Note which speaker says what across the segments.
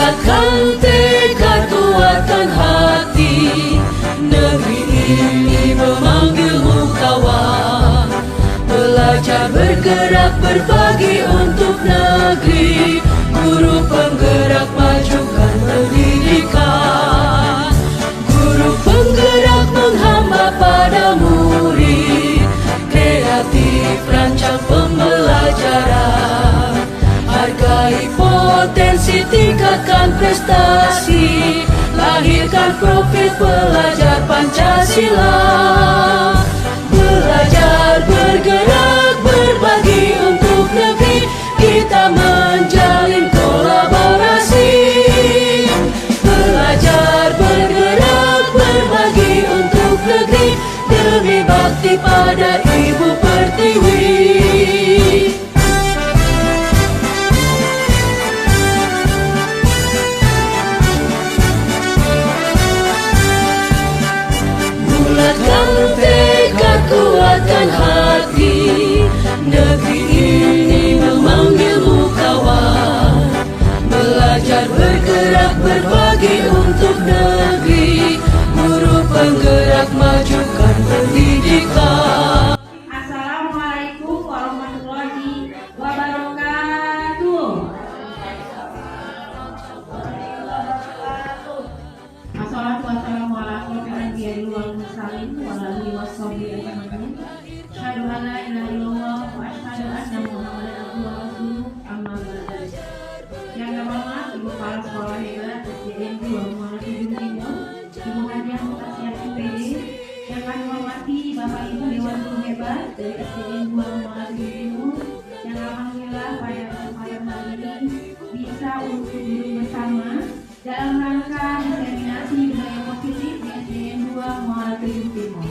Speaker 1: Bulatkan tekad, kuatkan hati, negeri ini memanggilmu kawan. Belajar, bergerak, berbagi untuk negeri, guru penggerak majukan pendidikan. Guru penggerak menghamba pada murid, kreatif rancang pembelajaran. Hargai potensi, tingkatkan prestasi, lahirkan profil pelajar Pancasila. Belajar, bergerak, berbagi untuk negeri, kita menjalin kolaborasi. Belajar, bergerak, berbagi untuk negeri, demi bakti pada Ibu Pertiwi. Bulatkan tekad, kuatkan hati, negeri ini memanggilmu kawan. Belajar, bergerak, berbagi untuk negeri, guru penggerak majukan pendidikan.
Speaker 2: Assalamualaikum warahmatullahi wabarakatuh. Assalatu wassalamu ala asyrofil anbiya'i wal mursalin wa ala alihi washabihi ajmain. Asyhadu an la ilaha illallah wa asyhadu anna Muhammadan abduhu wa rasuluh. Amma ba'd. Yang terhormat Ibu Kepala Sekolah Hebat SDN 2 Muara Tujung Timur, Ibu Hadiah Mutasiah MPD. Yang kami hormati Bapak Ibu Dewan Guru Hebat dari SDN 2 Muara Tujung Timur, yang alhamdulillah pada kesempatan hari ini bisa untuk duduk bersama dalam rangka diseminasi budaya positif di SDN 2 Muara Tujung Timur.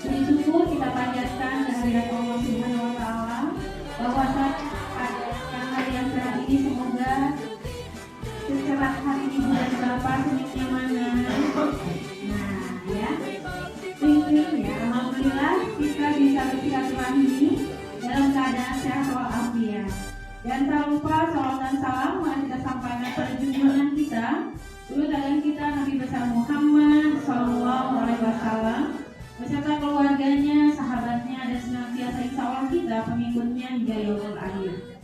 Speaker 2: Puji syukur kita panjatkan kehadirat Allah Subhanahu wa Ta'ala bahwa pada tanggal yang cerah ini semoga secerah hati Ibu dan Bapak seniknya mana. Nah ya, ya, alhamdulillah kita bisa bersilaturahmi dalam keadaan sehat walafiat. Dan tak lupa salawat dan salam mari kita sampaikan pada junjungan kita, guru teladan kita Nabi besar Muhammad Sallallahu Alaihi Wasallam beserta keluarganya, sahabatnya, dan senantiasa insya Allah kita pengikutnya hingga yaumul akhir.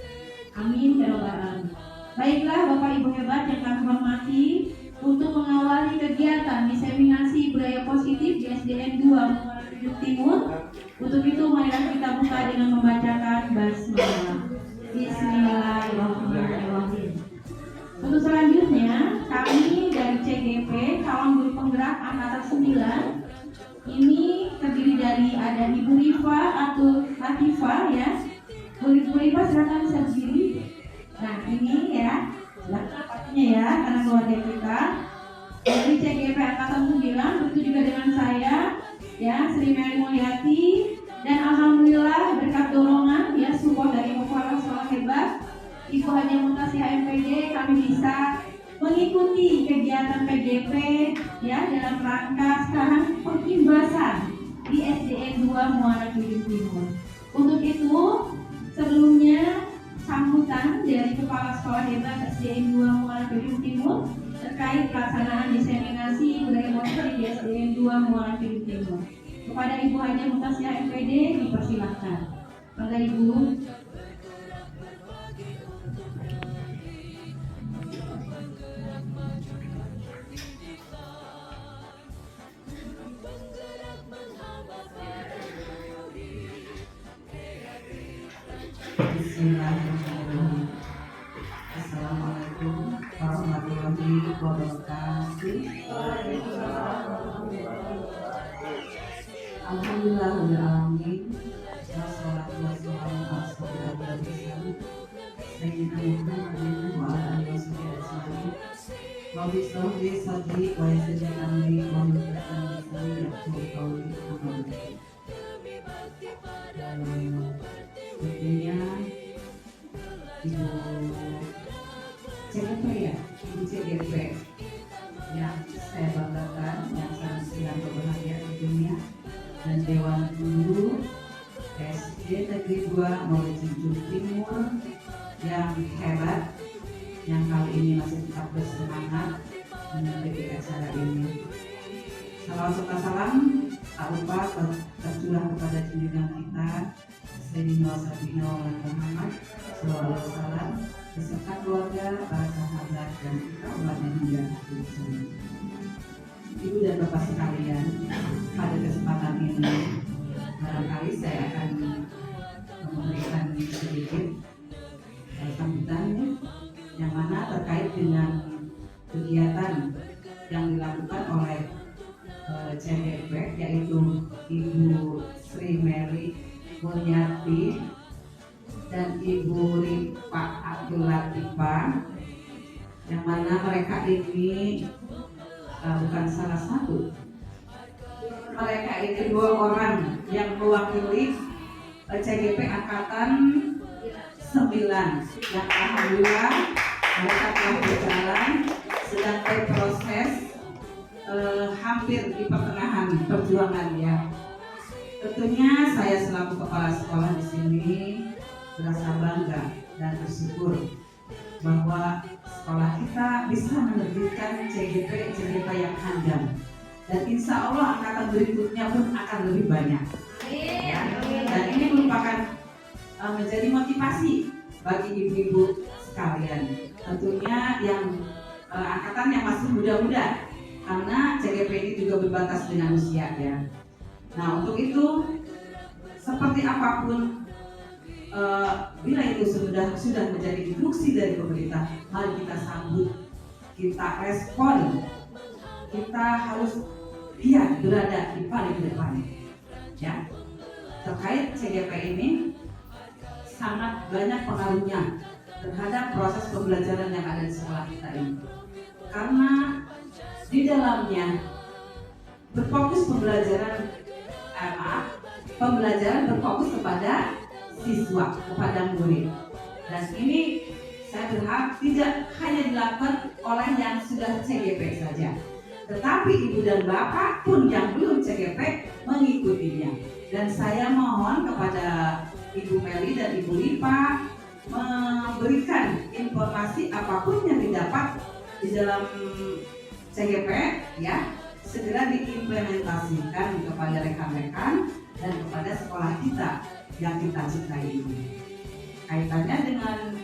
Speaker 2: Amin ya rabbal alamin. Baiklah Bapak Ibu hebat yang kami hormati, untuk mengawali kegiatan diseminasi budaya positif di SDN 2 Muara Tujung Timur, untuk itu marilah kita buka dengan membacakan basmalah. Bismillahirrahmanirrahim. Untuk selanjutnya kami dari CGP Calon Guru Penggerak Angkatan 9 ini terdiri dari ada Ibu Rifa atau Latifah ya. Bu Rifa silakan bisa berdiri. Nah ini ya, silakan pastinya ya karena keluarga kita. Dari CGP Angkatan 9 begitu juga dengan saya ya, Sri Mary Mulyati, dan alhamdulillah berkat dorongan ya support dari Kepala Sekolah Hebat Ibu Hadiah Mutasiah MPD, kami bisa mengikuti kegiatan PGP ya dalam rangka sekarang pengimbasan di SDN 2 Muara Tujung Timur. Untuk itu sebelumnya sambutan dari Kepala Sekolah Hebat SDN 2 Muara Tujung Timur terkait pelaksanaan diseminasi budaya positif di SDN 2 Muara Tujung Timur. Kepada Ibu Hadiah Mutasiah MPD dipersilakan. Mangga Ibu.
Speaker 3: Bismillahirrahmanirrahim. Assalamualaikum warahmatullahi wabarakatuh. Alhamdulillahirrahmanirrahim. Wassalatu wassalamu ala rasulillah sayyidina Muhammadin wa ala alihi wasallam. Rabbi shrah li sadri wa yassir li amri wa hlul 'uqdatam min lisani yafqahu qawli. Tentunya Ibu CGP ya, Ibu CGP yang saya banggakan, yang sangat berbahagia tentunya, dan Dewan Guru SD Negeri 2 Muara Tujung Timur yang hebat, yang kali ini masih tetap bersemangat mengikuti acara ini. Salam serta salam tak lupa tercurah kepada junjungan kita Sayyidina Sabina Muhammad SAW beserta keluarga, para sahabat dan kita umatnya hingga akhir zaman. Ibu dan Bapak sekalian, pada kesempatan ini barangkali saya akan memberikan sedikit sambutan yang mana terkait dengan kegiatan yang dilakukan oleh CGP, yaitu Ibu Sri Mary Mulyati dan Ibu Rifa Abdul Latifah, yang mana mereka ini bukan salah satu, mereka ini 2 orang yang mewakili CGP Angkatan 9 yang alhamdulillah mereka telah berjalan, sedang berproses hampir di pertengahan perjuangan ya. Tentunya saya selaku kepala sekolah di sini merasa bangga dan bersyukur bahwa sekolah kita bisa menerbitkan CGP yang handal, dan insya Allah angkatan berikutnya pun akan lebih banyak ya. Dan ini merupakan menjadi motivasi bagi ibu-ibu sekalian, tentunya yang angkatan yang masih muda-muda, karena CGP ini juga berbatas dengan usia ya. Nah, untuk itu seperti apapun bila itu sudah menjadi instruksi dari pemerintah, mari kita sambut, kita respon, kita harus berada di paling depan ya. Terkait CGP ini sangat banyak pengaruhnya terhadap proses pembelajaran yang ada di sekolah kita ini, karena di dalamnya berfokus pembelajaran berfokus kepada siswa, kepada murid. Dan ini saya berharap tidak hanya dilakukan oleh yang sudah CGP saja, tetapi ibu dan bapak pun yang belum CGP mengikutinya. Dan saya mohon kepada Ibu Meli dan Ibu Rifa memberikan informasi apapun yang didapat di dalam CGP ya, segera diimplementasikan kepada rekan-rekan dan kepada sekolah kita yang kita cintai ini. Kaitannya dengan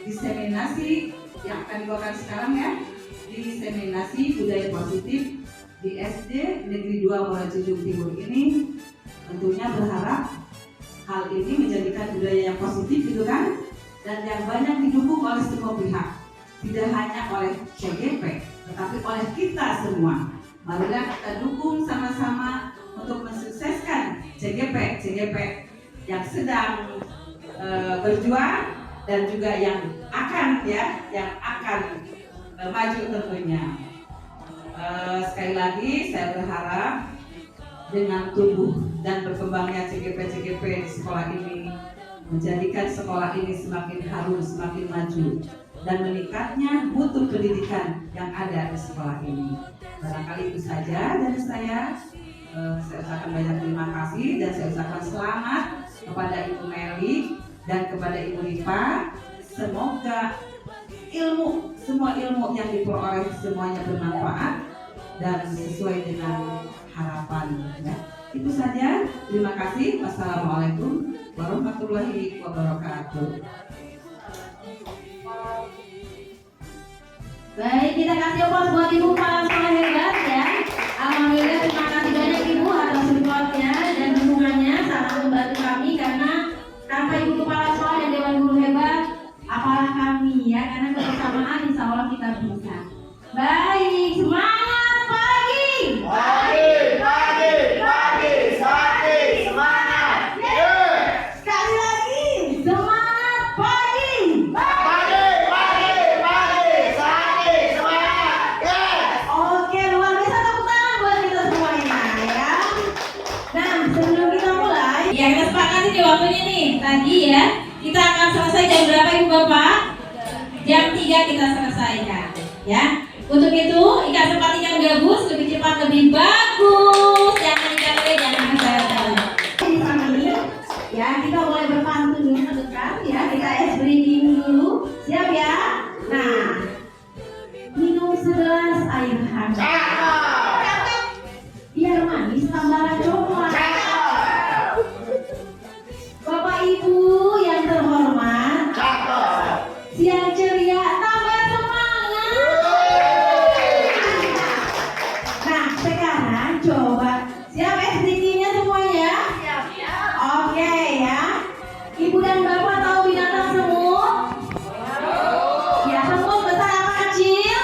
Speaker 3: diseminasi yang akan dilakukan sekarang ya, diseminasi budaya positif di SD Negeri 2 Muarajunjung Timur ini, tentunya berharap hal ini menjadikan budaya yang positif gitu kan, dan yang banyak didukung oleh semua pihak, tidak hanya oleh CGP tetapi oleh kita semua. Marilah kita dukung sama-sama untuk mensukseskan CGP yang sedang berjuang dan juga yang akan maju tentunya. Sekali lagi saya berharap dengan tumbuh dan berkembangnya CGP di sekolah ini menjadikan sekolah ini semakin harum, semakin maju, dan meningkatnya mutu pendidikan yang ada di sekolah ini. Barangkali itu saja dari saya. Saya ucapkan banyak terima kasih dan saya ucapkan selamat kepada Ibu Meli dan kepada Ibu Rifa. Semoga semua ilmu yang diperoleh semuanya bermanfaat dan sesuai dengan harapan ya. Itu saja. Terima kasih. Wassalamualaikum warahmatullahi wabarakatuh.
Speaker 2: Baik, kita kasih aplaus buat Ibu kepala sekolah hebat ya. Alhamdulillah, terima kasih banyak Ibu atas supportnya dan dukungannya, sangat membantu kami, karena tanpa Ibu kepala sekolah dan Dewan Guru hebat, apalah kami ya, karena kebersamaan insya Allah kita bisa. Baik, semangat pagi. Semangat. Sekali lagi, semangat pagi. Oke, luar biasa, tepuk tangan buat kita semuanya ya. Nah, sebelum kita mulai, ya kita sepakati di waktunya nih. Tadi ya, kita akan selesai jam berapa Ibu Bapak? Jam 3 kita selesaikan ya. Untuk itu, ikat sepatu yang gabus, lebih cepat lebih bagus. Jangan ikat lagi, jangan kejar-kejar. Ya, kita mulai berpantun dulu mendekat ya. Kita ice breathing dulu. Siap ya? Nah, minum segelas air hangat. Biar manis tambahan coklat. Bapak Ibu yang terhormat, siang ceria tambah semangat. Nah, sekarang coba siap SDG-nya semuanya? Oke ya. Ibu dan Bapak tahu binatang semut? Ya, semut besar apa kecil?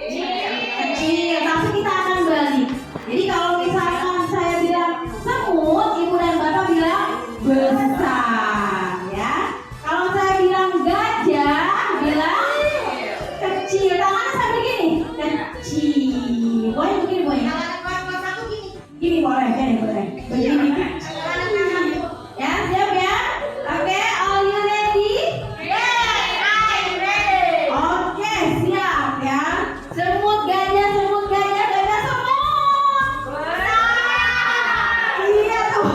Speaker 2: Kecil, tapi kita akan balik. Jadi kalau misalkan saya bilang semut, Ibu dan Bapak bilang besar ya. Kalau saya bilang gajah, bilang kecil. Tangannya sampai gini, kecil. Boleh begini, boleh. Gini boleh, gini boleh. Begini. Ya, siap ya? Oke, all you ready? Oke, siap ya. Semut gajah, gajah semut. Iya tuh.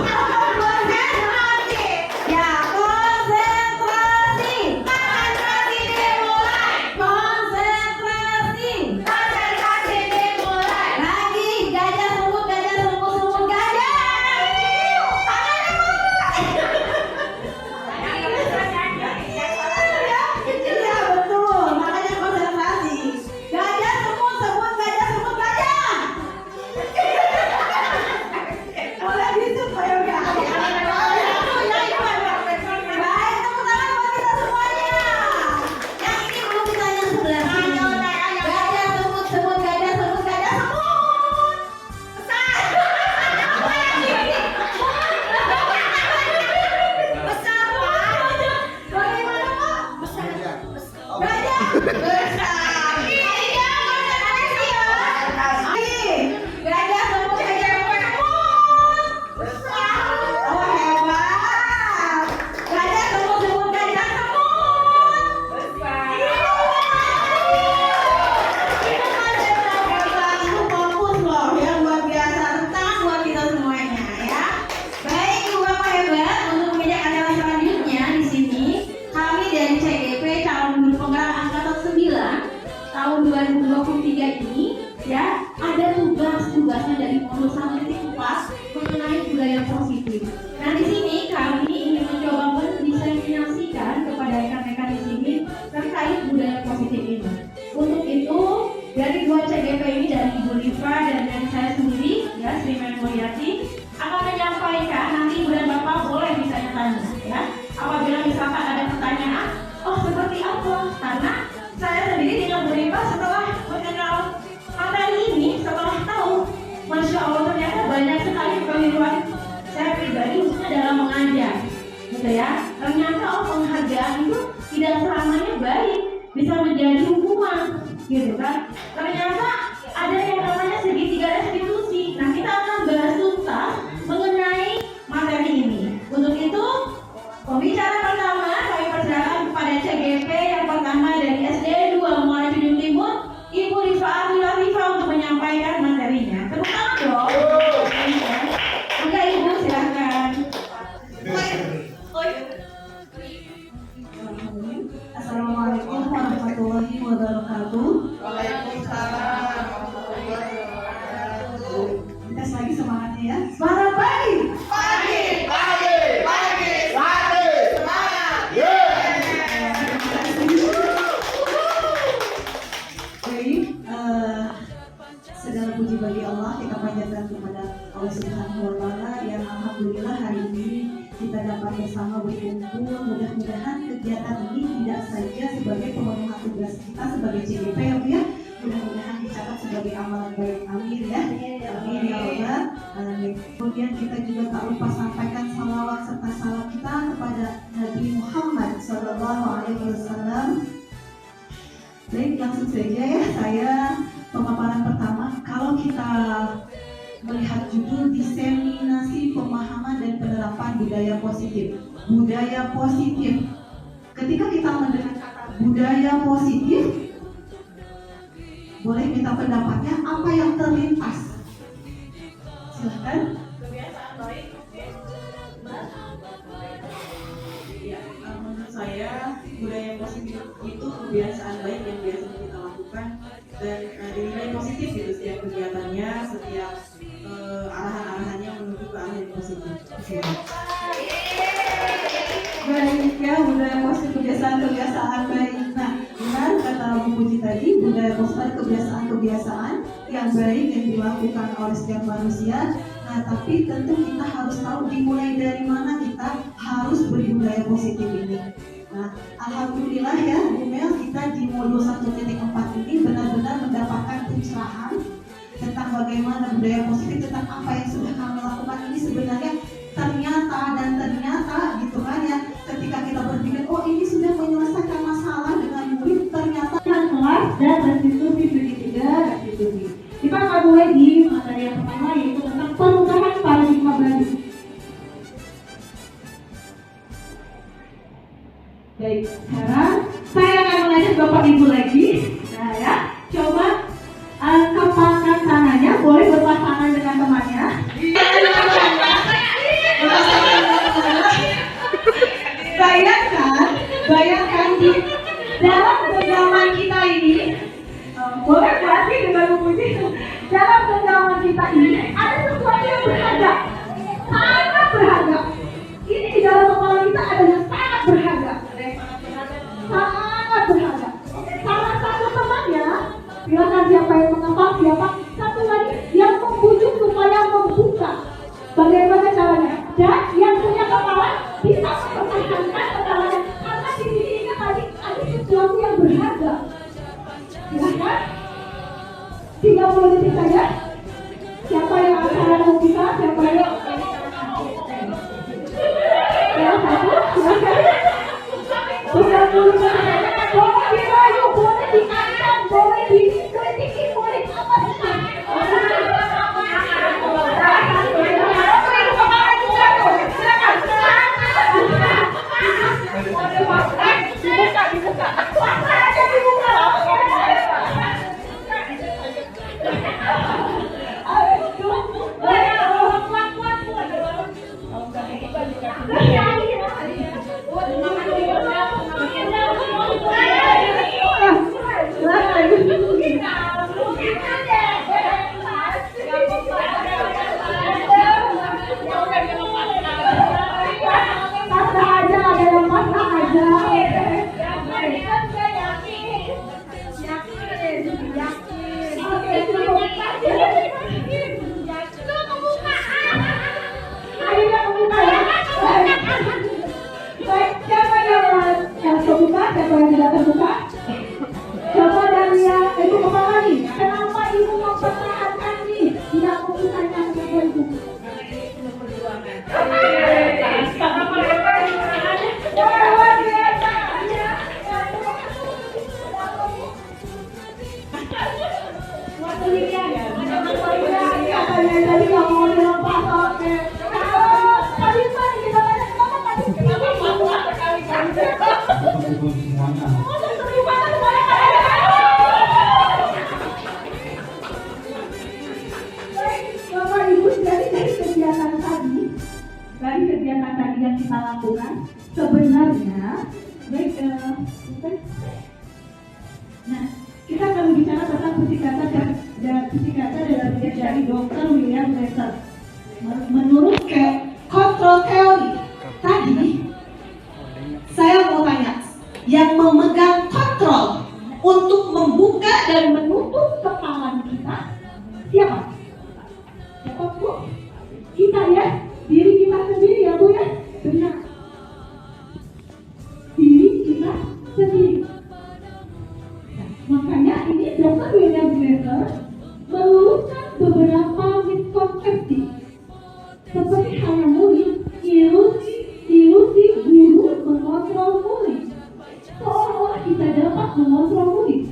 Speaker 2: Konsentrasi. Ya, konsentrasi. Konsentrasi dimulai. Konsentrasi. Konsentrasi dimulai. Lagi gajah semut gajah. Iya betul, makanya konsentrasi. Gajah semut gajah. Boleh gitu Pak Yoga. Baik, tepuk tangan buat kita semuanya. Yang ini belum ditanya sebelah sini. Gajah semut gajah semut. Besar. Bagaimana Pak? Gajah besar. Iya, konsentrasi ya. Gajah semut. Oh hebat. Gajah semut. Hebat, itu fokus loh yang luar biasa. Tangan buat kita semuanya ya. Baik, Ibu Bapak hebat. Untuk mengajak acara selanjutnya di sini, kami dari CGP calon guru penggerak angkatan 9 tahun 2023 ini ya ada tugasnya dari modul 1.4 mengenai budaya positif. Nah di sini kami ingin mencoba mendiseminasikan kepada rekan-rekan di sini terkait budaya positif ini. Untuk itu dari dua CGP ini, dari Ibu Liva dan dari saya sendiri ya Sri Mulyati akan menyampaikan. Nanti Ibu dan Bapak boleh bisa tanya ya. Apabila misalkan ada pertanyaan, oh seperti apa? Karena saya sendiri dengan Bu Liva setelah mengenal materi ini, setelah tahu, Masya Allah ternyata banyak sekali kekeliruan saya pribadi khususnya dalam mengajar, gitu ya. Ternyata penghargaan itu tidak selamanya baik, bisa menjadi hukuman, gitu kan. Ternyata ada yang namanya segitiga restitusi. Nah kita akan bahas tuntas mengenai materi ini. Untuk itu pembicara pertama kami persilakan kepada CGP yang pertama dari SD 2 Muara Junjung Timur, Ibu Rifa Latifah untuk menyampaikan materinya. Tepuk tangan dong. Enggak Ibu, silakan.
Speaker 3: Assalamualaikum warahmatullahi wabarakatuh. Tes lagi semangatnya ya.
Speaker 2: Semangat pagi.
Speaker 3: Segala puji bagi Allah, kita panjatkan kepada Allah Subhanahu wa Ta'ala yang alhamdulillah hari ini kita dapat bersama berkumpul. Mudah-mudahan kegiatan ini tidak saja sebagai pemenuhan tugas kita sebagai CGP ya, mudah-mudahan dicatat sebagai amalan baik. Amin ya. Amin ya Allah. Kemudian kita juga tak lupa sampaikan salawat serta salam kita kepada Nabi Muhammad SAW. Baik, langsung saja ya, saya pemaparan pertama. Kalau kita melihat judul diseminasi pemahaman dan penerapan budaya positif. Budaya positif. Ketika kita mendengar kata budaya positif, boleh minta pendapatnya apa yang terlintas? Silahkan. Kebiasaan baik. Ya, menurut saya
Speaker 4: saya budaya positif itu kebiasaan baik yang biasanya kita lakukan dan dinilai positif gitu setiap kegiatannya, setiap arahan-arahannya menuju ke arah yang positif.
Speaker 3: Baik ya, budaya positif kebiasaan-kebiasaan baik. Nah, benar kata Bu Puji tadi, budaya positif kebiasaan-kebiasaan yang baik yang dilakukan oleh setiap manusia. Nah, tapi tentu kita harus tahu dimulai dari mana kita harus berbudaya positif ini. Nah, alhamdulillah ya, Bu Mel, kita di modul 1.4 ini benar-benar mendapatkan pencerahan tentang bagaimana budaya positif, tentang apa yang sudah kami lakukan ini sebenarnya ternyata gitu kan ya, ketika kita berpikir oh ini sudah menyelesaikan masalah dengan murid, ternyata
Speaker 2: kelas dan restitusi segitiga restitusi. Kita akan mulai di materi yang pertama yaitu tentang perubahan paradigma baru. Baik, sekarang saya akan mengajak Bapak Ibu lagi. Nah ya, coba kepalkan tangannya, boleh berpasangan dengan temannya. Bayangkan di dalam genggaman kita ini, boleh berarti dengan memuji. Dalam genggaman kita ini ada sesuatu yang berharga, sangat berharga. Ini di dalam kepala kita ada yang sangat berharga, sangat berharga. Salah satu temannya, silakan siapa yang mengapa, siapa satu lagi yang membujuk supaya membuka. Bagaimana caranya? Dan yang punya kepala bisa mempertahankan kepalanya karena di sini ingat tadi ada sesuatu yang berharga. Silahkan 30 detik saja. Siapa yang akan membuka? Siapa yang satu? Silahkan 30 detik saja. Boleh dirayu, boleh diangkat, boleh dikritik, boleh apa saja. Dibuka. Dari kegiatan tadi yang kita lakukan sebenarnya nah kita akan bicara tentang psikata dari Dr. William Lesser. Menurut control theory tadi, saya mau tanya, yang memegang kontrol untuk membuka dan menutup kepala kita siapa? Siapa Bu? Kita ya, diri kita sendiri ya Bu ya, benar. Diri kita sendiri. Nah, makanya ini Dr. William Lesser meluruskan beberapa miskonsepsi seperti halnya murid, ilusi guru mengontrol murid, seolah-olah kita dapat mengontrol murid.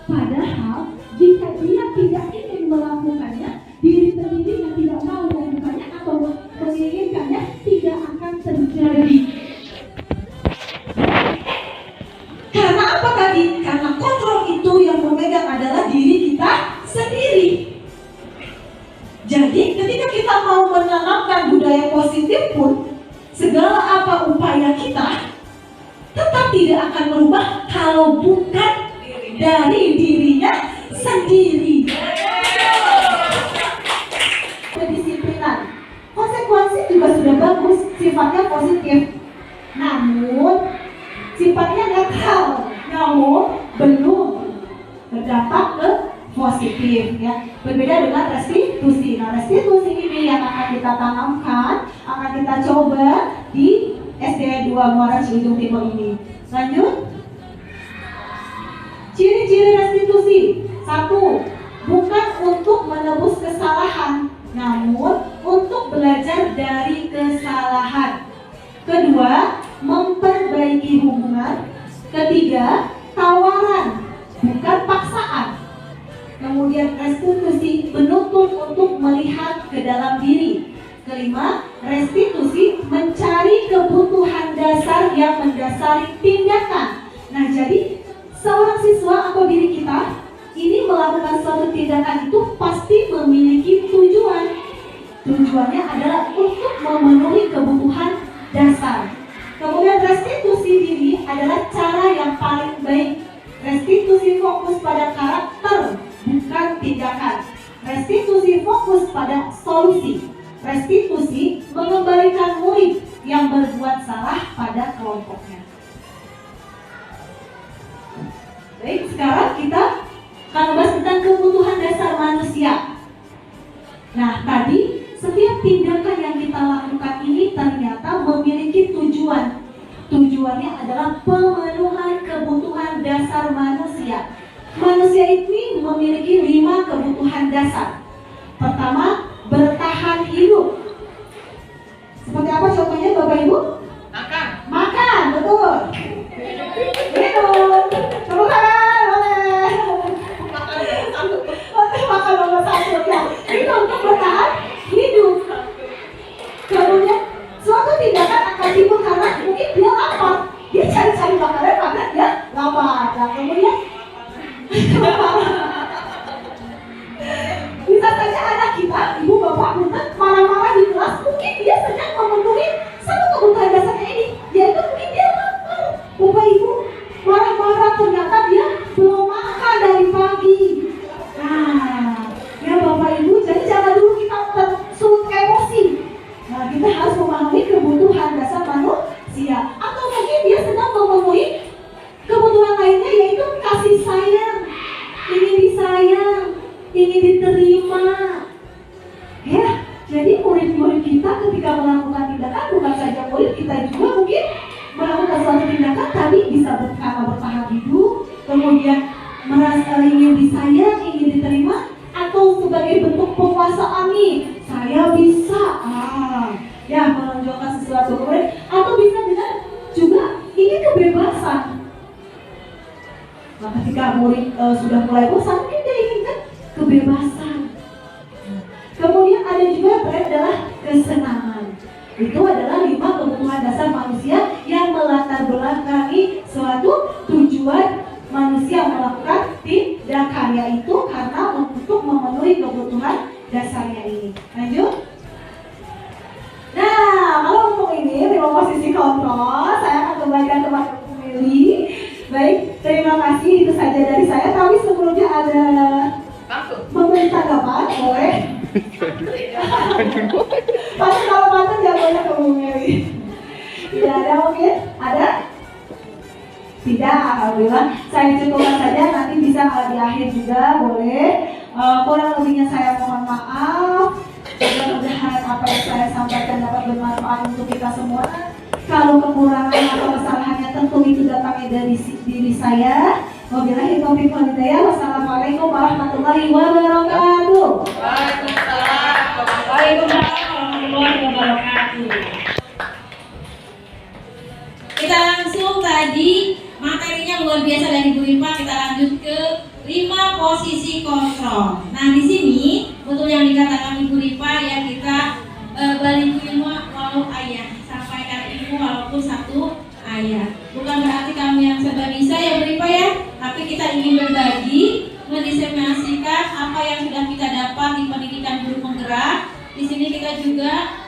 Speaker 2: Padahal jika dia tidak ingin melakukannya, diri sendiri yang tidak mau melakukannya atau menginginkannya tidak akan terjadi. Karena apa tadi? Karena kontrol itu yang memegang adalah diri kita
Speaker 5: tidak akan berubah kalau bukan dari dirinya sendiri. Kedisiplinan, konsekuensi juga sudah bagus, sifatnya positif, namun sifatnya netral, namun belum berdampak ke positif ya. Berbeda dengan restitusi. Nah, restitusi ini yang akan kita tanamkan, akan kita coba di SD 2 Muara Ciujung Timur ini. Lanjut. Ciri-ciri restitusi. 1. Bukan untuk menebus kesalahan, namun untuk belajar dari kesalahan. 2. Memperbaiki hubungan. 3. Tawaran, bukan paksaan. Kemudian restitusi menuntut untuk melihat ke dalam diri. 5. Restitusi mencari kebutuhan dasar yang mendasari tindakan. Nah, jadi seorang siswa atau diri kita ini melakukan suatu tindakan itu pasti memiliki tujuan. Tujuannya adalah untuk memenuhi kebutuhan dasar. Kemudian restitusi diri adalah cara yang paling baik. Restitusi fokus pada karakter, bukan tindakan. Restitusi fokus pada solusi. Restitusi mengembalikan murid yang berbuat salah pada kelompoknya. Baik, sekarang kita akan membahas tentang kebutuhan dasar manusia. Nah, tadi setiap tindakan yang kita lakukan ini ternyata memiliki tujuan. Tujuannya adalah pemenuhan kebutuhan dasar manusia. Manusia ini memiliki 5 kebutuhan dasar. Pertama, bertahan hidup. Seperti apa contohnya Bapak Ibu?
Speaker 1: Makan.
Speaker 5: Makan, betul. Minum. Tepuk tangan, boleh. Makan nomor 1 ya. Itu untuk bertahan hidup. Kemudian suatu tindakan akan timbul karena mungkin dia lapar. Dia cari-cari makanan karena dia lapar. Nah, kemudian bisa saja anak kita, ibu bapak punten, marah-marah di kelas. Mungkin dia sedang memenuhi satu kebutuhan dasarnya ini, yaitu mungkin dia lapar. Bapak ibu marah-marah ternyata dia belum makan dari pagi. Nah, ya bapak ibu, jadi jangan dulu kita tersulut emosi. Nah, kita harus memahami kebutuhan dasar manusia. Atau mungkin dia sedang memenuhi kebutuhan lainnya, yaitu kasih sayang, ingin disayang, ingin diterima. Ya, jadi murid-murid kita ketika melakukan tindakan, bukan saja murid, kita juga mungkin melakukan suatu tindakan tadi bisa karena bertahan hidup, kemudian merasa ingin disayang, ingin diterima, atau sebagai bentuk penguasaan nih, saya bisa, ya menunjukkan sesuatu kemudian, atau bisa dengan juga ingin kebebasan. Nah, ketika murid sudah mulai bosan, mungkin dia inginkan kebebasan. Kemudian ada juga yang terakhir adalah kesenangan. Itu adalah 5 kebutuhan dasar manusia yang melatar belakangi suatu tujuan manusia melakukan tindakan, yaitu karena untuk memenuhi kebutuhan dasarnya ini. Lanjut. Nah, kalau untuk ini 5 posisi kontrol, saya akan kembalikan ke Pak Meli. Baik, terima kasih, itu saja dari saya. Tapi sebelumnya ada memberi tanggapan, boleh? Pasti kalau mantan jagonya ke Bu Meli. Tidak ada mungkin? Ada? Tidak, alhamdulillah. Saya cukupkan saja, nanti bisa di akhir juga, boleh. Kurang lebihnya saya mohon maaf. Mudah-mudahan apa yang saya sampaikan dapat bermanfaat untuk kita semua. Kalau kekurangan atau kesalahannya tentu itu datangnya dari diri saya. Wabillahi taufiq wal hidayah. Wassalamualaikum warahmatullahi wabarakatuh.
Speaker 2: Waalaikumsalam warahmatullahi wabarakatuh. Kita langsung tadi materinya luar biasa dari Bu Rifa. Kita lanjut ke 5 posisi kontrol. Nah, di sini betul yang dikatakan Ibu Rifa ya, kita balik ilmu walau ayah, sampaikan ilmu walaupun satu ayat. Bukan berarti kami yang serba bisa ya Bu Rifa ya, tapi kita ingin berbagi, mendiseminasikan apa yang sudah kita dapat di pendidikan guru penggerak. Di sini kita juga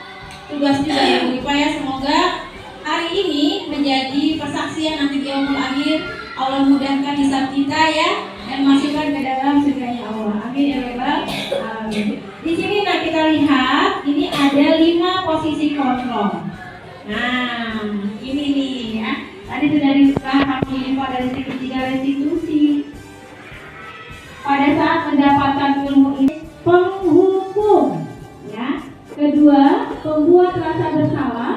Speaker 2: tugas juga ya Bu Rifa ya, semoga hari ini menjadi persaksian nanti di yaumul akhir. Allah mudahkan hisab kita ya, dan masukkan ke dalam surganya Allah. Amin ya rabbal alamin. Di sini nah kita lihat ini ada 5 posisi kontrol. Nah, ini nih ya. Tadi sudah dibahas ini pada ketiga restitusi. Pada saat mendapatkan ilmu ini penghukum ya. Kedua, pembuat rasa bersalah.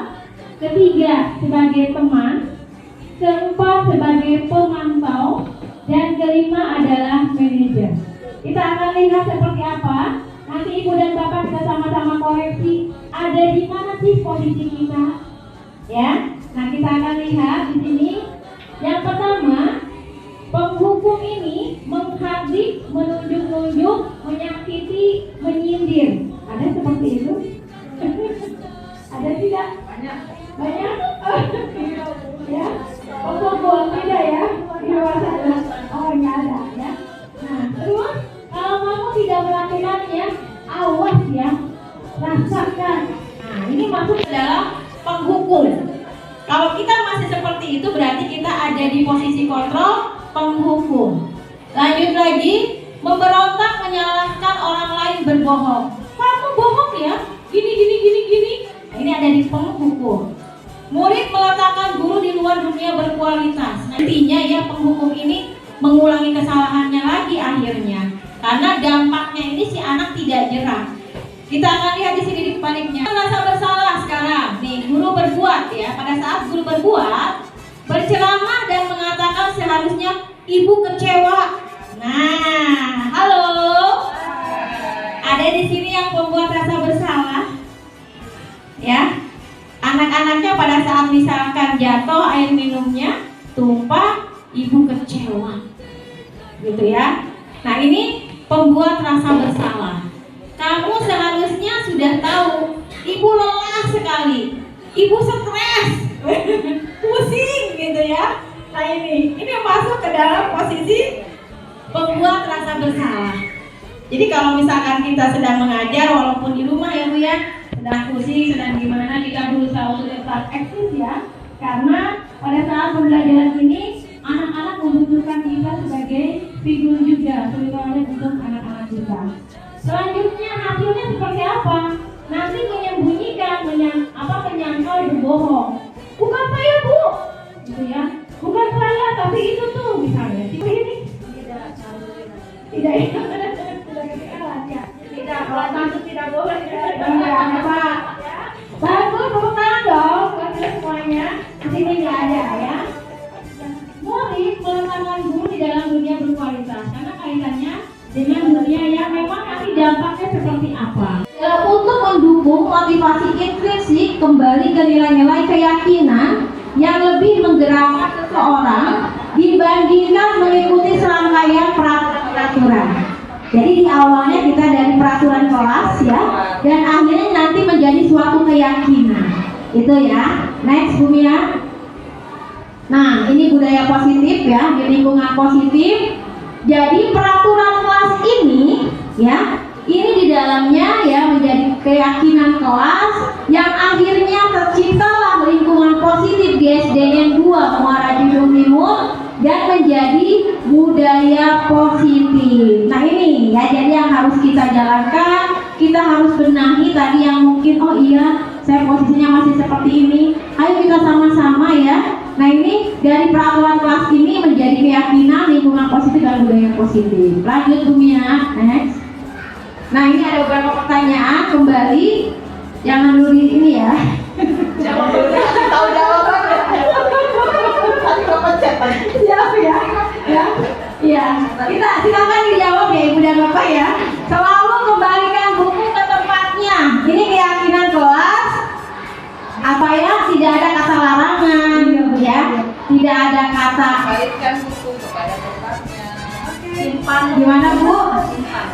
Speaker 2: Ketiga, sebagai teman. Keempat, sebagai pemantau. Dan kelima adalah manajer. Kita akan lihat seperti apa. Nanti ibu dan bapak kita sama-sama koreksi. Ada di mana sih posisi kita? Ya. Nah, kita akan lihat di sini. Yang pertama, penghukum ini menghadik, menunjuk-nunjuk, menyakiti, menyindir. Ada seperti itu? Ada tidak? Banyak. Banyak? Ya. Penghukum tidak ya? Oh, nggak ada ya. Nah, terus kalau kamu tidak melakukannya, awas ya, rasakan. Nah, ini masuk ke dalam penghukum. Kalau kita masih seperti itu berarti kita ada di posisi kontrol penghukum. Lanjut lagi, memberontak menyalahkan orang lain berbohong. Kamu bohong ya? Gini. Nah, ini ada di penghukum. Murid meletakkan guru di luar dunia berkualitas. Nantinya ya penghukum ini mengulangi kesalahannya lagi akhirnya. Karena dampaknya ini si anak tidak jerah. Kita akan lihat di sini di kebaliknya. Rasa bersalah sekarang. Nih, guru berbuat ya. Pada saat guru berbuat, berceramah dan mengatakan seharusnya ibu kecewa. Nah, halo. Ada di sini yang membuat rasa bersalah. Ya. Anak-anaknya pada saat misalkan jatuh air minumnya tumpah, ibu kecewa. Gitu ya. Nah, ini pembuat rasa bersalah. Kamu seharusnya sudah tahu, ibu lelah sekali, ibu stres, pusing gitu ya. Nah ini masuk ke dalam posisi pembuat rasa bersalah. Jadi kalau misalkan kita sedang mengajar, walaupun di rumah ya Bu ya, sedang pusing, sedang gimana, kita berusaha untuk tetap eksis ya. Karena pada saat pembelajaran ini, anak-anak membutuhkan kita sebagai figur juga, terutama untuk anak-anak kita. Selanjutnya hasilnya seperti apa? Nanti menyembunyikan, menyangkal berbohong. Bukan saya Bu, gitu ya. Bukan saya, tapi itu tuh misalnya. Ini tidak ya. Tidak, kalau tante tidak boleh. Enggak, Pak. Bagus, tepuk tangan dong buat semuanya. Di sini nggak ada ya. Murid meletakkan guru di dalam dunia berkualitas karena kaitannya dengan dunia yang memang nanti dampaknya seperti apa. Untuk mendukung motivasi intrinsik kembali ke nilai-nilai keyakinan yang lebih menggerakkan seseorang dibandingkan mengikuti serangkaian peraturan. Jadi di awalnya kita dari peraturan kelas ya, dan akhirnya nanti menjadi suatu keyakinan. Itu ya. Next Bu Mia. Nah, ini budaya positif ya, di lingkungan positif. Jadi peraturan kelas ini ya, ini di dalamnya ya menjadi keyakinan kelas yang akhirnya terciptalah lingkungan positif di SDN 2 Muara Judung Timur dan menjadi budaya positif. Nah ini ya, jadi yang harus kita jalankan, kita harus benahi tadi yang mungkin oh iya saya posisinya masih seperti ini. Ayo kita sama-sama ya. Nah ini dari peraturan kelas ini menjadi keyakinan lingkungan positif dan budaya positif. Lanjut Bu Mia, next. Nah ini ada beberapa pertanyaan kembali. Jangan dulu di ini ya.
Speaker 4: Jangan dulu tahu jawabannya. Tadi kepencet.
Speaker 2: Siap ya. Ya. Iya. Kita silakan dijawab ya Ibu dan Bapak ya. Selalu kembalikan buku ke tempatnya. Ini keyakinan kelas. Apa ya? Tidak ada kata larangan ya. Tidak ada kata
Speaker 1: Baikkan buku kepada tempatnya.
Speaker 2: simpan. Gimana Bu?
Speaker 1: Simpan.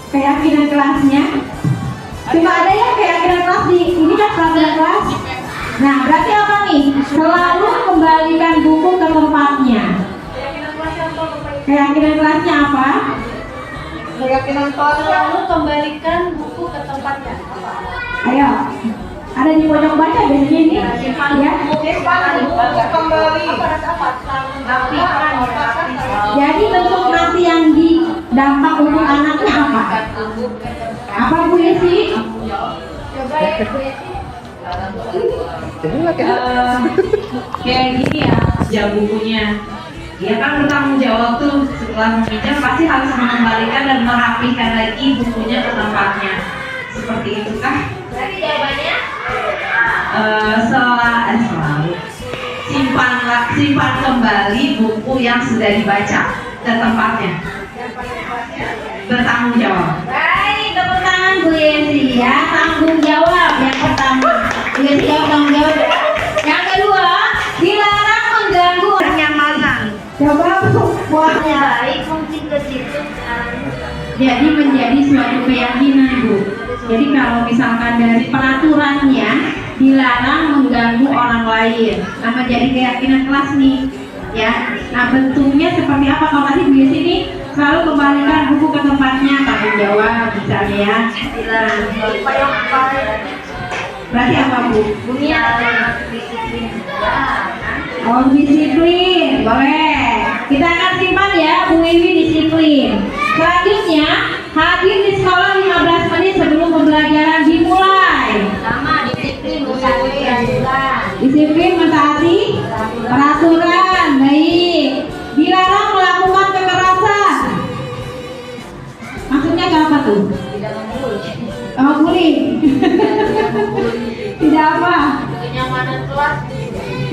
Speaker 2: Keyakinan kelasnya. Cuma ada ya keyakinan kelas di ini kan peraturan kelas. Nah, berarti apa nih? Selalu kembalikan buku ke tempatnya. Keyakinan kelasnya apa?
Speaker 4: Keyakinan kelas
Speaker 1: Selalu kembalikan buku ke tempatnya.
Speaker 2: Ayo.
Speaker 5: Ada di pojok baca biasanya ini. Ya. Jadi bentuk nanti yang di dampak untuk anaknya apa? Apa Bu Yesi?
Speaker 1: Kayak gini ya.
Speaker 3: Jam bukunya. Dia kan bertanggung jawab tuh setelah meminjam pasti harus mengembalikan dan merapikan lagi bukunya ke tempatnya. Seperti itu kah?
Speaker 1: Berarti jawabannya
Speaker 3: Selalu simpan kembali buku yang sudah dibaca ke tempatnya. Bertanggung jawab.
Speaker 5: Baik, tepuk tangan Bu Yesi ya. Tanggung jawab yang pertama. Bu Yesi jawab tanggung jawab. Yang kedua, dilarang mengganggu
Speaker 3: Kenyamanan.
Speaker 5: coba buatnya.
Speaker 1: baik mungkin ke situ
Speaker 5: Jadi menjadi suatu keyakinan Bu. Jadi kalau misalkan dari peraturannya dilarang mengganggu orang lain, nah menjadi keyakinan kelas nih, ya. Nah bentuknya seperti apa? Kalau tadi Bu Yesi ini selalu kembalikan buku ke tempatnya, tanggung jawab misalnya ya. Dilarang. Berarti apa Bu?
Speaker 1: bunyinya disiplin
Speaker 5: Oh disiplin, boleh. Kita akan simpan ya Bu Wiwi disiplin. Selanjutnya hadir di sekolah 15 menit sebelum pembelajaran dimulai.
Speaker 1: sama disiplin mentaati aturan
Speaker 5: Disiplin mentaati peraturan. Baik. Dilarang melakukan kekerasan. Maksudnya ke apa tuh?
Speaker 1: tidak membuli
Speaker 5: Oh bullying. Tidak apa?
Speaker 1: kenyamanan kelas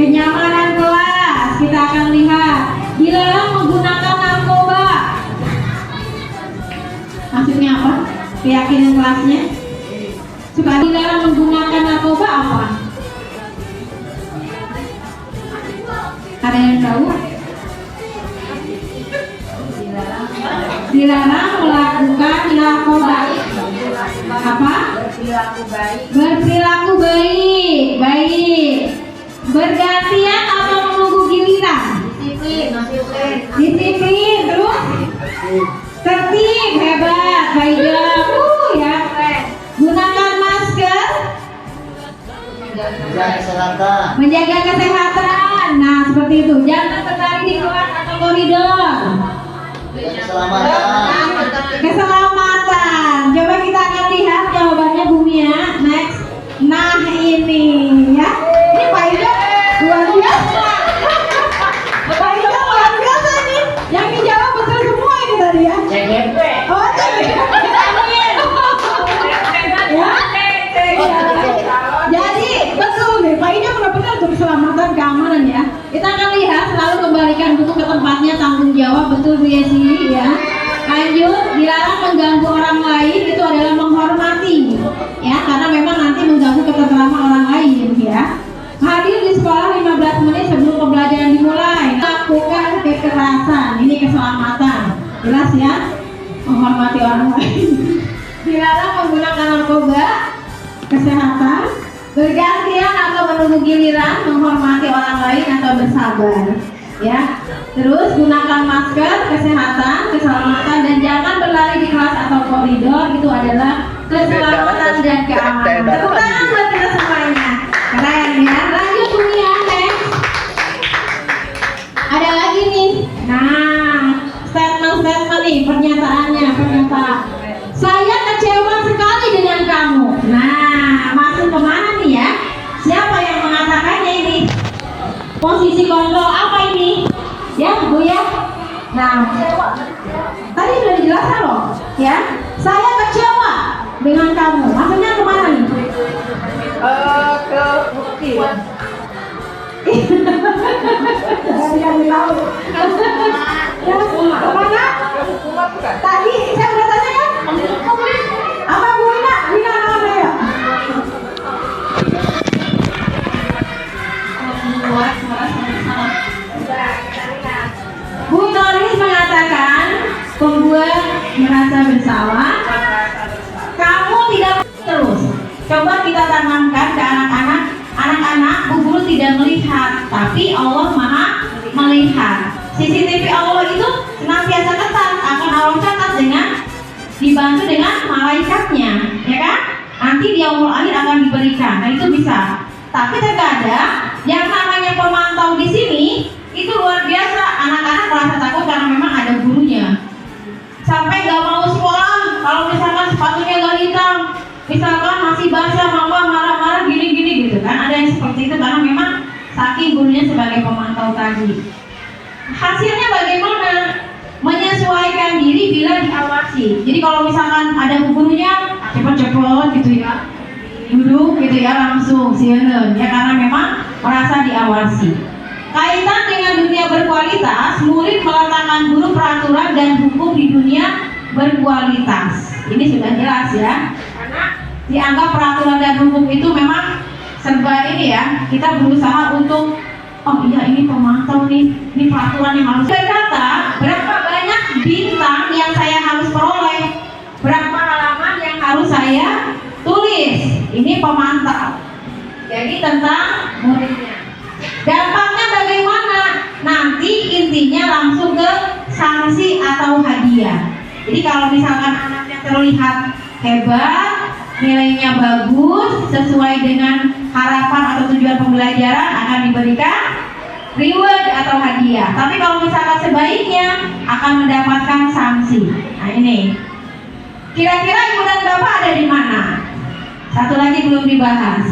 Speaker 5: Kenyamanan kelas. Kita akan lihat. Dilarang menggunakan narkoba. Maksudnya apa? Keyakinan kelasnya. Suka dilarang menggunakan narkoba apa? Ada yang tahu? Dilarang melakukan narkoba. Apa?
Speaker 1: berperilaku baik
Speaker 5: Berperilaku baik. Baik. Bergantian atau menunggu giliran?
Speaker 1: disiplin
Speaker 5: Disiplin. Terus? Tertib. Hebat. Baik jawab. Ya. Gunakan masker. Menjaga kesehatan. Nah, seperti itu. Jangan berlari di kelas atau koridor. Keselamatan. Coba kita akan lihat jawabannya Bu Mia. Next. Nah, ini ya. Ini Pak Ijo luar biasa. Pak Ijo luar biasa nih. Yang dijawab betul semua ini tadi ya. Oh, ya. Jadi betul nih, Pak Ijo benar-benar untuk keselamatan keamanan ya. Kita akan lihat selalu kembalikan buku ke tempatnya, tanggung jawab betul Bu Yesi ya. Lanjut, dilarang mengganggu orang lain itu adalah menghormati ya, karena memang nanti mengganggu ketentraman orang lain ya. Hadir di sekolah 15 menit sebelum pembelajaran dimulai. Lakukan kekerasan, ini keselamatan. Jelas ya? Menghormati orang lain. Dilarang menggunakan narkoba, kesehatan, bergantian atau menunggu giliran, menghormati orang lain atau bersabar. Ya, terus gunakan masker, kesehatan, keselamatan, dan jangan berlari di kelas atau koridor. Itu adalah keselamatan dan keamanan. Tepuk tangan buat kita semuanya. Keren ya. Lanjut dunia next. Ada lagi nih. Nah, statement nih, pernyataannya. Saya kecewa sekali dengan kamu. Nah, masuk kemana nih ya? Siapa yang mengatakannya ini? Posisi kontrol apa ini? Ya, Bu ya. Nah, tadi sudah dijelaskan loh, ya. Saya kecewa dengan kamu. Maksudnya kemana nih?
Speaker 1: ke bukti
Speaker 5: Yang tahu. Ya, kemana? Tadi saya udah tanya kan? Apa Bu Ina? Ina mana ya? Bu Noris mengatakan pembuat merasa bersalah. Kamu tidak terus. Coba kita tanamkan ke anak-anak. Anak-anak, Bu Guru tidak melihat, tapi Allah Maha melihat. CCTV Allah itu senantiasa ketat, akan Allah catat dengan dibantu dengan malaikatnya, ya kan?
Speaker 2: nanti di umur akhir akan diberikan. Nah itu bisa. Tapi terkadang yang namanya pemantau di sini itu luar biasa. Anak-anak merasa takut karena memang ada gurunya. Sampai nggak mau sekolah kalau misalkan sepatunya nggak hitam, misalkan masih basah, mama marah-marah gini-gini gitu kan. Ada yang seperti itu karena memang saking gurunya sebagai pemantau tadi. Hasilnya bagaimana? Menyesuaikan diri bila diawasi. Jadi kalau misalkan ada gurunya cepet-cepet gitu ya, duduk gitu ya langsung siaran ya, karena memang merasa diawasi. Kaitan dengan dunia berkualitas, murid meletakkan guru peraturan dan hukum di dunia berkualitas. Ini sudah jelas ya, karena dianggap peraturan dan hukum itu memang serba ini ya. Kita berusaha untuk oh iya ini pemantau nih, ini peraturan yang harus. Berkata berapa banyak bintang yang saya harus peroleh, berapa halaman yang harus saya tulis. Ini pemantau. Jadi tentang muridnya. Dampaknya bagaimana? Nanti intinya langsung ke sanksi atau hadiah. Jadi kalau misalkan anaknya terlihat hebat, nilainya bagus, sesuai dengan harapan atau tujuan pembelajaran, akan diberikan reward atau hadiah. Tapi kalau misalkan sebaiknya akan mendapatkan sanksi. Nah ini. Kira-kira ibu dan bapak ada di mana? Satu lagi belum dibahas.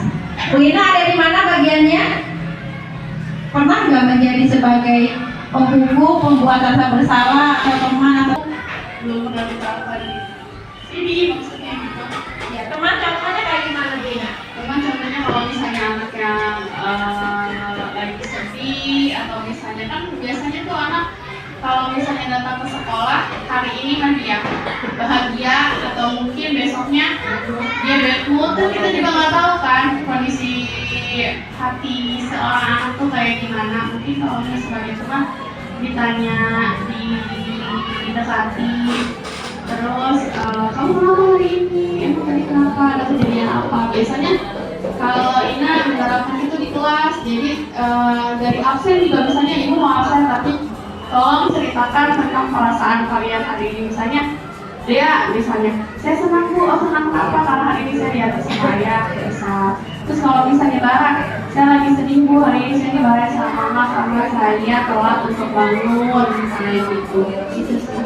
Speaker 2: Bu Ina ada di mana bagiannya? Pernah nggak menjadi sebagai pembuku, pembuat rasa bersalah atau teman atau
Speaker 4: Belum pernah diterapkan di sini maksudnya gitu.
Speaker 2: ya teman? Contohnya kayak gimana Bu Ina?
Speaker 4: Teman contohnya kalau misalnya anak yang lagi sedih atau misalnya kan biasanya tuh anak kalau misalnya datang ke sekolah hari ini kan dia bahagia atau mungkin besoknya dia bad mood, kan kita juga nggak tahu kan kondisi hati seorang anak tuh kayak gimana. Mungkin kalau misalnya sebagai teman ditanya, didekati, terus kamu kenapa hari ini, emang tadi kenapa, ada kejadian apa. Biasanya kalau Ina menerapkan itu di kelas, jadi dari absen juga misalnya ibu mau absen tapi tolong ceritakan tentang perasaan kalian hari ini. Misalnya dia misalnya saya senang Bu, oh senang apa, karena hari ini saya di atas ayah bisa. Terus kalau misalnya Bara, saya lagi sedih Bu, hari ini saya dimarahin sama mama karena saya telat untuk bangun, misalnya gitu. Itu sih.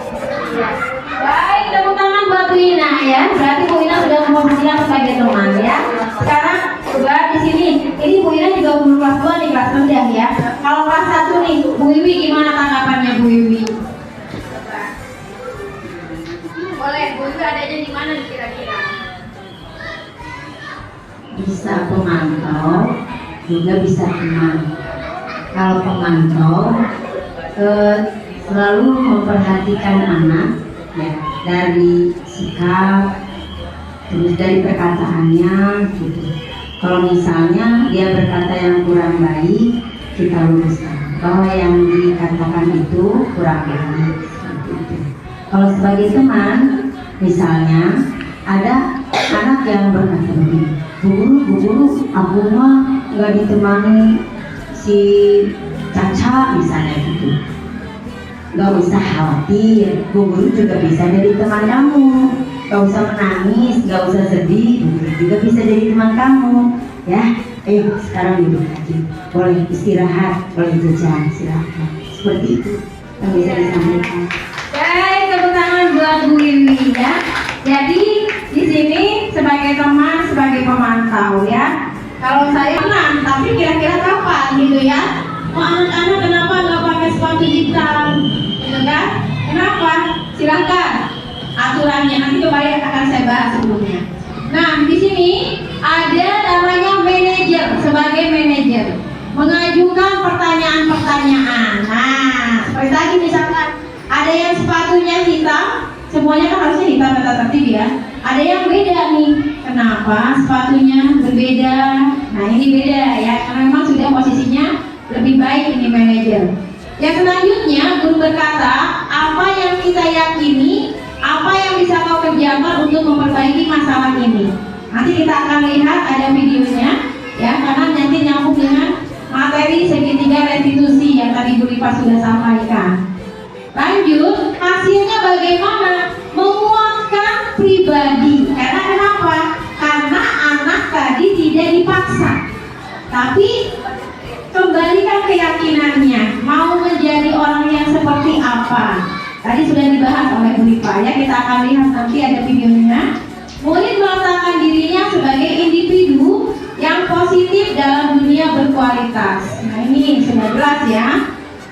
Speaker 2: Baik, tepuk tangan buat Bu Ina ya. Berarti Bu Ina sudah memposisikan sebagai teman ya. Sekarang coba di sini. Ini Bu Ina juga guru kelas 2 nih, kelas rendah ya. Kalau kelas 1 nih, Bu Wiwi gimana tanggapannya Bu Wiwi? Boleh, Bu Wiwi adanya di mana nih kira-kira?
Speaker 6: Bisa pemantau, juga bisa teman. Kalau pemantau selalu memperhatikan anak ya, dari sikap, terus dari perkataannya gitu. Kalau misalnya dia berkata yang kurang baik, kita luruskan bahwa yang dikatakan itu kurang baik seperti itu. Kalau sebagai teman, misalnya ada anak yang berkata begini, Bu guru, aku mah nggak ditemani si Caca misalnya gitu. Gak usah khawatir, Bu Guru juga bisa jadi teman kamu. Gak usah menangis, gak usah sedih, Bu Guru juga bisa jadi teman kamu. Ya, ayo sekarang duduk lagi. Boleh istirahat, boleh jajan, silahkan. Seperti itu yang bisa disampaikan.
Speaker 2: Baik, tepuk tangan buat Bu Wiwi ya. Jadi di sini sebagai teman, sebagai pemantau ya. Kalau saya tenang, tapi kira-kira kapan gitu ya? Oh, anak-anak kenapa nggak pakai sepatu hitam? Gitu kan? Kenapa? Silakan aturannya nanti coba ya akan saya bahas sebelumnya. Nah di sini ada namanya manajer, sebagai manajer mengajukan pertanyaan-pertanyaan. Nah seperti tadi misalkan ada yang sepatunya hitam, semuanya kan harusnya hitam tata tertib ya. Ada yang beda nih, kenapa sepatunya berbeda? Nah ini beda ya, karena memang sudah posisinya lebih baik ini manajer. Yang selanjutnya guru berkata, apa yang kita yakini, apa yang bisa kau kerjakan untuk memperbaiki masalah ini. Nanti kita akan lihat ada videonya ya, karena nanti nyambung dengan materi segitiga restitusi yang tadi Bu Rifa sudah sampaikan. Lanjut, hasilnya bagaimana? Menguatkan pribadi. Karena kenapa? Karena Tapi kembalikan keyakinannya, mau menjadi orang yang seperti apa. Tadi sudah dibahas oleh Bu Rifa ya, kita akan lihat nanti ada videonya. Murid meletakkan dirinya sebagai individu yang positif dalam dunia berkualitas. Nah ini sudah jelas ya.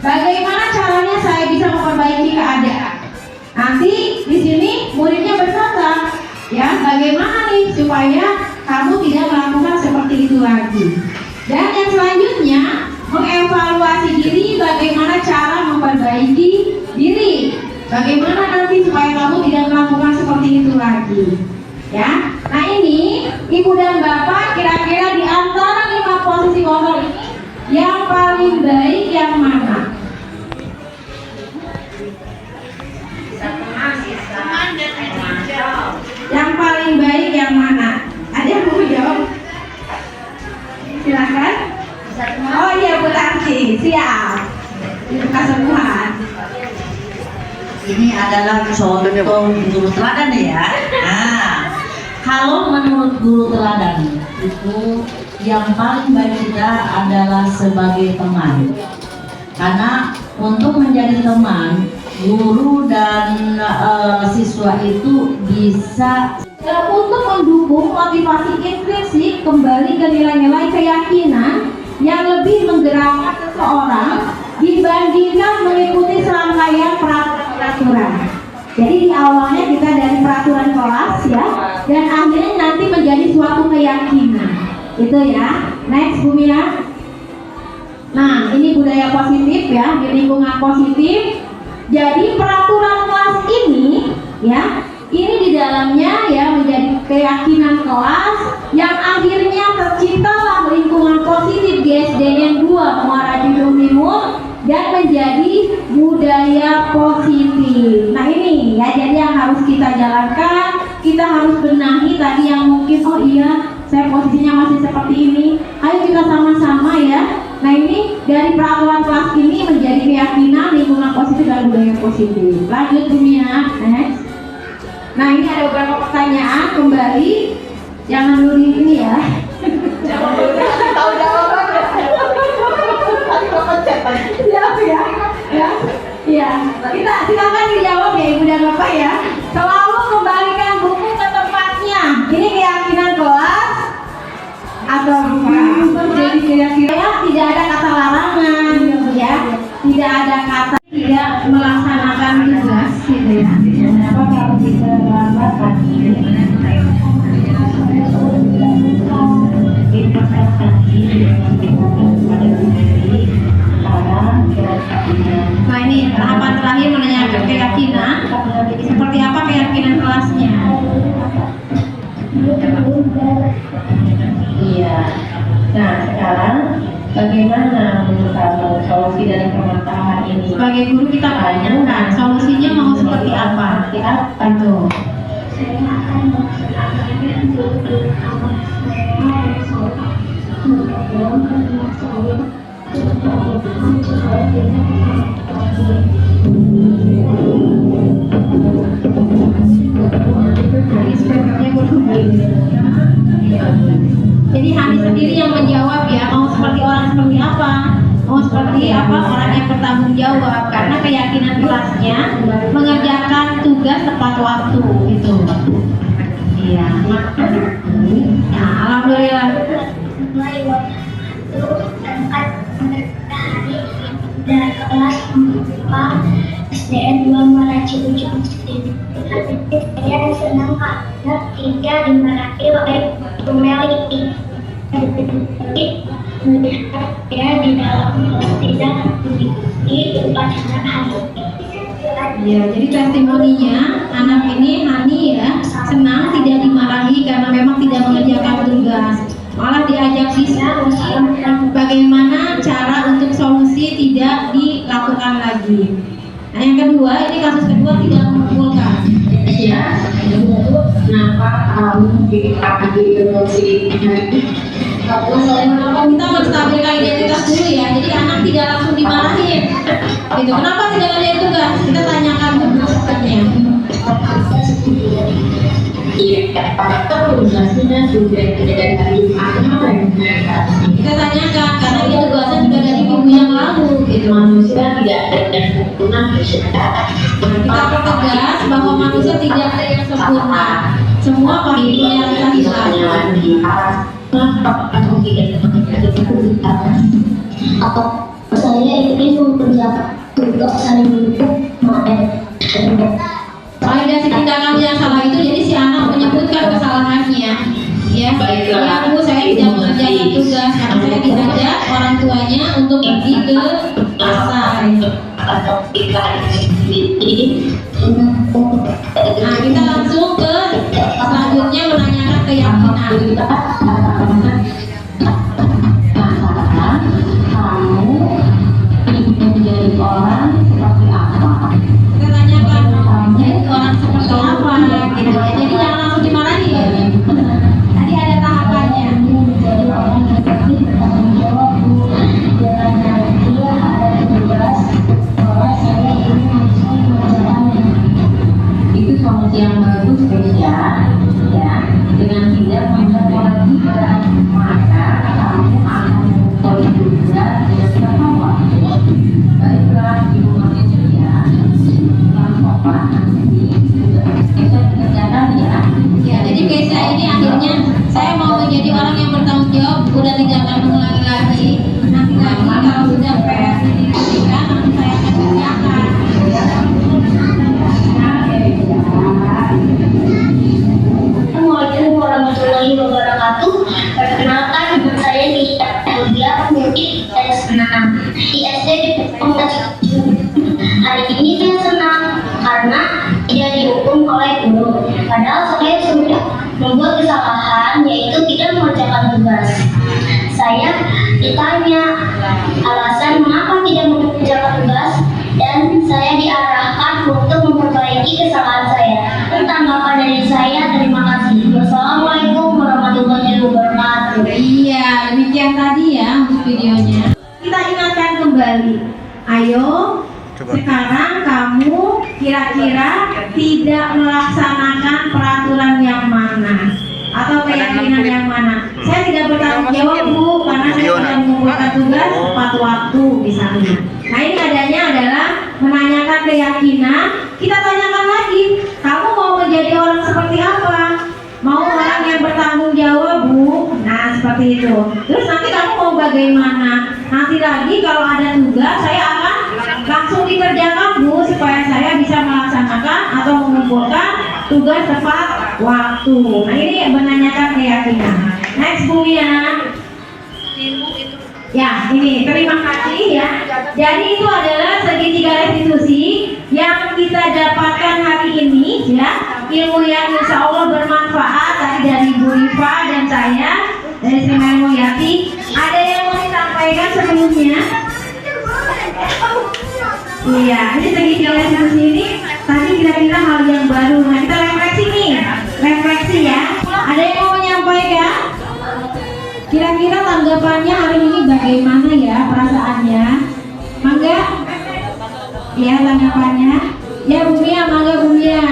Speaker 2: Bagaimana caranya saya bisa memperbaiki keadaan? Nanti di sini muridnya berkata, ya bagaimana nih supaya kamu tidak melakukan seperti itu lagi. Dan yang selanjutnya mengevaluasi diri, bagaimana cara memperbaiki diri. Bagaimana nanti supaya kamu tidak melakukan seperti itu lagi. Ya, nah ini Ibu dan Bapak kira-kira di antara 5 posisi kontrol ini yang paling baik yang mana? Yang paling baik yang mana? Ada yang mau jawab? Silakan. Oh iya Bu Tangki, siap. Kesembuhan.
Speaker 6: Ini adalah contoh guru teladan ya. Nah, kalau menurut guru teladan itu yang paling baik kita adalah sebagai teman. Karena untuk menjadi teman, guru dan siswa itu bisa
Speaker 2: Untuk mendukung motivasi intrinsik kembali ke nilai-nilai keyakinan yang lebih menggerakkan seseorang dibandingkan mengikuti serangkaian peraturan. Jadi di awalnya kita dari peraturan kelas ya, dan akhirnya nanti menjadi suatu keyakinan. Itu ya. Next Bu Mia. Nah ini budaya positif ya, di lingkungan positif. Jadi peraturan kelas ini ya, ini di dalamnya ya menjadi keyakinan kelas yang akhirnya terciptalah lingkungan positif di SDN 2 Muara Jundung Timur dan menjadi budaya positif. Nah ini ya, jadi yang harus kita jalankan, kita harus benahi tadi yang mungkin oh iya saya posisinya masih seperti ini. Ayo kita sama-sama ya. Nah ini dari peraturan kelas ini menjadi keyakinan lingkungan positif dan budaya positif. Lanjut Bu Mia, next. Nah ini ada beberapa pertanyaan kembali. Jangan dulu ini ya.
Speaker 1: Jangan dulu tahu jawabannya. Tadi mau pencet tadi.
Speaker 2: Siap ya. Ya. Iya. Kita silakan dijawab ya Ibu dan Bapak ya. Selalu kembalikan buku ke tempatnya. Ini keyakinan kelas atau jadi keyakinan tidak ada kata larangan ya. Tidak ada kata tidak melaksanakan tugas gitu ya. Kenapa kalau kita lambat Nah ini tahapan terakhir menanyakan keyakinan. Seperti apa keyakinan kelasnya? Iya. Nah sekarang bagaimana menurut kamu solusi dari permasalahan ini? Sebagai guru kita tanyakan solusinya mau seperti apa? Ya, itu. Jadi Hani sendiri yang menjawab ya, mau seperti orang seperti apa, mau seperti apa orang yang bertanggung jawab, karena keyakinan kelasnya mengerjakan tugas tepat waktu gitu. Iya. Nah, alhamdulillah.
Speaker 7: Dari kelas 4 SDN 2 Muara Jundung. Saya senang karena tidak dimarahi oleh Bu Meli. Melihat dia di dalam kelas tidak mengikuti upacara hari.
Speaker 2: Ya, jadi testimoninya anak ini Hani ya senang tidak dimarahi karena memang tidak mengerjakan tugas, malah diajak diskusi bagaimana cara untuk solusi tidak dilakukan lagi. Nah yang kedua, ini kasus kedua tidak mengumpulkan ya. Kenapa kamu jadi emosi? Kita menstabilkan identitas dulu ya, jadi anak tidak langsung dimarahin gitu. Kenapa tidak ada tugas? Kita tanyakan dulu sebabnya.
Speaker 7: Tugasnya sudah tidak dari apa
Speaker 2: Kita tanyakan karena itu tugasnya juga dari minggu yang lalu gitu.
Speaker 7: manusia tidak ada yang sempurna.
Speaker 2: Kita pertegas bahwa manusia tidak ada yang sempurna. Semua pasti punya rasa hilang.
Speaker 7: Atau saya ingin mengerjakan tugas saling mendukung
Speaker 2: Validasi tindakan yang salah itu jadi si anak menyebutkan kesalahannya. Ya, ya Bu, saya tidak mengerjakan tugas karena saya diajak orang tuanya untuk pergi ke pasar. Nah, kita langsung ke selanjutnya menanyakan keyakinan.
Speaker 6: Kamu ingin menjadi orang seperti apa?
Speaker 2: Kita tanyakan jadi orang seperti apa gitu ya. Jadi jangan langsung dimarahin. Tadi ada tahapannya.
Speaker 7: menjadi orang yang seperti bertanggung jawab dengan dia ada tugas bahwa saya ingin langsung mengerjakannya.
Speaker 6: Itu solusi yang bagus Keisha, ya, dengan tidak membuat kewajiban maka kamu akan membuat juga dengan siapa. Baiklah ibu manusia, apa nanti Keisha dikerjakan ya.
Speaker 2: Ya, jadi Keisha ini akhirnya saya mau menjadi orang yang bertanggung jawab, udah tidak akan mengulangi lagi. Nanti lagi kalau sudah PR didirikan, nanti saya akan kerjakan.
Speaker 7: Assalamualaikum warahmatullahi wabarakatuh. Perkenalkan, saya Nita Julia, murid S6 ISD di Pemkot. Hari ini saya senang karena tidak dihukum oleh guru. Padahal saya sudah membuat kesalahan, yaitu tidak mengerjakan tugas. Saya ditanya alasan mengapa tidak mengerjakan tugas, dan saya diarahkan untuk memperbaiki kesalahan saya. Tanggapan dari saya, terima kasih. Wassalamualaikum warahmatullahi wabarakatuh.
Speaker 2: Iya, demikian tadi ya untuk videonya. Kita ingatkan kembali. Ayo, sekarang kamu kira-kira tidak melaksanakan peraturan yang mana? Atau keyakinan yang mana? Saya tidak bertanggung jawab Bu, karena saya tidak mengumpulkan tugas tepat waktu misalnya. Nah ini adanya adalah menanyakan keyakinan. Kita tanyakan lagi, kamu mau menjadi orang seperti apa? Mau orang yang bertanggung jawab Bu? Nah seperti itu. Terus nanti kamu mau bagaimana? Nanti lagi kalau ada tugas saya akan langsung dikerjakan Bu, supaya saya bisa melaksanakan atau mengumpulkan tugas tepat waktu. Nah ini menanyakan keyakinan. Next Bu ya. Ya ini terima kasih ya. Jadi itu adalah segitiga restitusi yang kita dapatkan hari ini ya. Ilmu yang insya Allah bermanfaat tadi dari Bu Rifa dan saya dari Sri Mulyati. Ada yang mau disampaikan sebelumnya? Iya, ini segitiga restitusi ini tadi kira-kira hal yang baru. Nah kita refleksi nih, refleksi ya. Ada yang mau menyampaikan? Kira-kira tanggapannya hari ini bagaimana ya perasaannya? Mangga? Ya tanggapannya? Ya Bu Mia, mangga Bu Mia.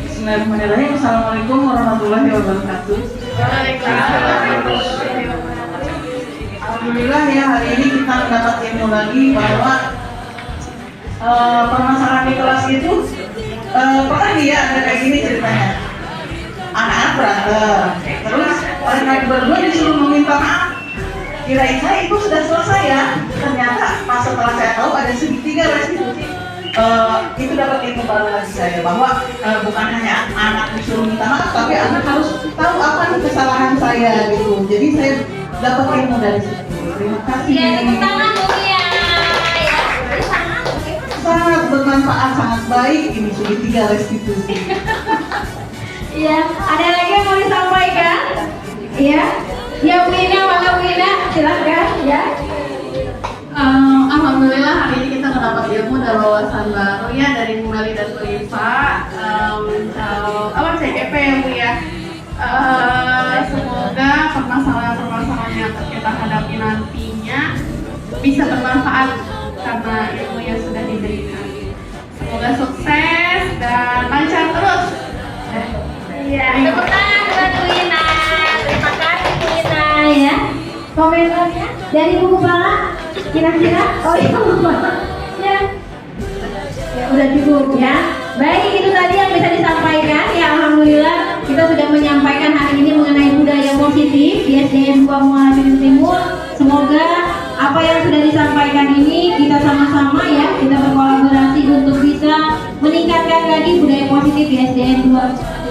Speaker 1: Bismillahirrahmanirrahim. Assalamualaikum warahmatullahi wabarakatuh. Alhamdulillah ya, hari ini kita mendapat ilmu lagi bahwa permasalahan di kelas itu pernah dia ada kayak gini ceritanya. Anak-anak berantem, terus mereka berdua disuruh meminta maaf. Kirain saya itu sudah selesai ya, ternyata pas setelah saya tahu ada segitiga restitusi. Itu dapat ilmu baru lagi saya bahwa bukan hanya anak disuruh minta maaf, tapi anak harus tahu apa nih kesalahan saya gitu. Jadi saya dapat ilmu dari situ. Terima kasih.
Speaker 2: Ya tepuk tangan Bu Mia. Ya,
Speaker 1: Sangat bermanfaat, sangat baik ini segitiga restitusi.
Speaker 2: Iya, ada lagi yang mau disampaikan? Iya. Ya Bu Ina, mangga Bu Ina, silakan ya.
Speaker 4: Alhamdulillah hari ini kita mendapat ilmu dan wawasan baru ya dari Bu Meli dan Bu Rifa. CGP ya Bu ya. Semoga permasalahan-permasalahan yang kita hadapi nantinya bisa bermanfaat karena ilmu yang sudah diberikan. Semoga sukses dan lancar terus.
Speaker 7: Iya, tepuk tangan buat Bu Ina. Terima kasih Bu Ina ya. Komentarnya dari Bu Kepala kira-kira ya. Ya udah cukup ya. Baik, itu tadi yang bisa disampaikan ya. Alhamdulillah kita sudah menyampaikan hari ini mengenai budaya positif di SDN 2 Muara Bendung Timur. Semoga apa yang sudah disampaikan ini kita sama-sama ya, kita berkolaborasi untuk bisa meningkatkan lagi budaya positif di SDN 2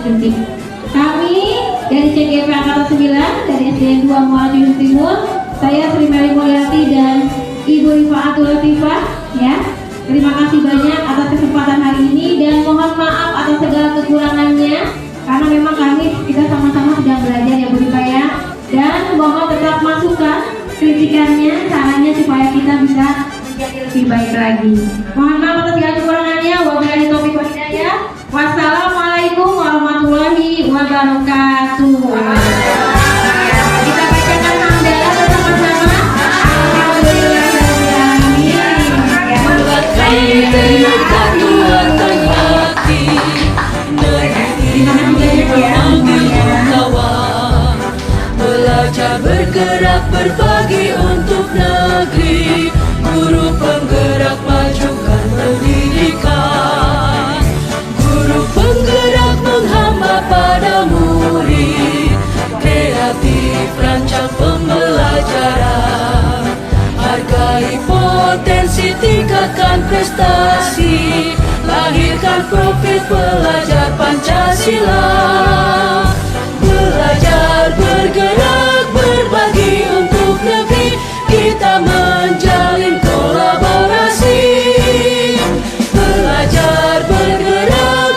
Speaker 7: Bendung Timur. Kami dari CGP Angkatan 9 dari SDN 2 Muara Bendung Timur, saya Sri Meli Mulyati dan Ibu Rifaatul Latifah ya. Terima kasih banyak atas kesempatan hari ini dan mohon maaf atas segala kekurangannya karena memang kita sama-sama sedang belajar ya Bu Rifa ya. Dan mohon tetap masukan kritikannya, caranya supaya kita bisa menjadi lebih baik lagi. Mohon maaf atas segala kekurangannya. Wabillahi taufiq wal hidayah. Wassalamualaikum warahmatullahi wabarakatuh. Kita bacakan hamdalah bersama-sama.
Speaker 8: Belajar bergerak berbagi untuk negeri, guru penggerak majukan pendidikan, guru penggerak menghamba pada murid, kreatif rancang pembelajaran, hargai potensi tingkatkan prestasi, lahirkan profil pelajar Pancasila. Belajar bergerak berbagi untuk negeri, kita menjalin kolaborasi. Belajar bergerak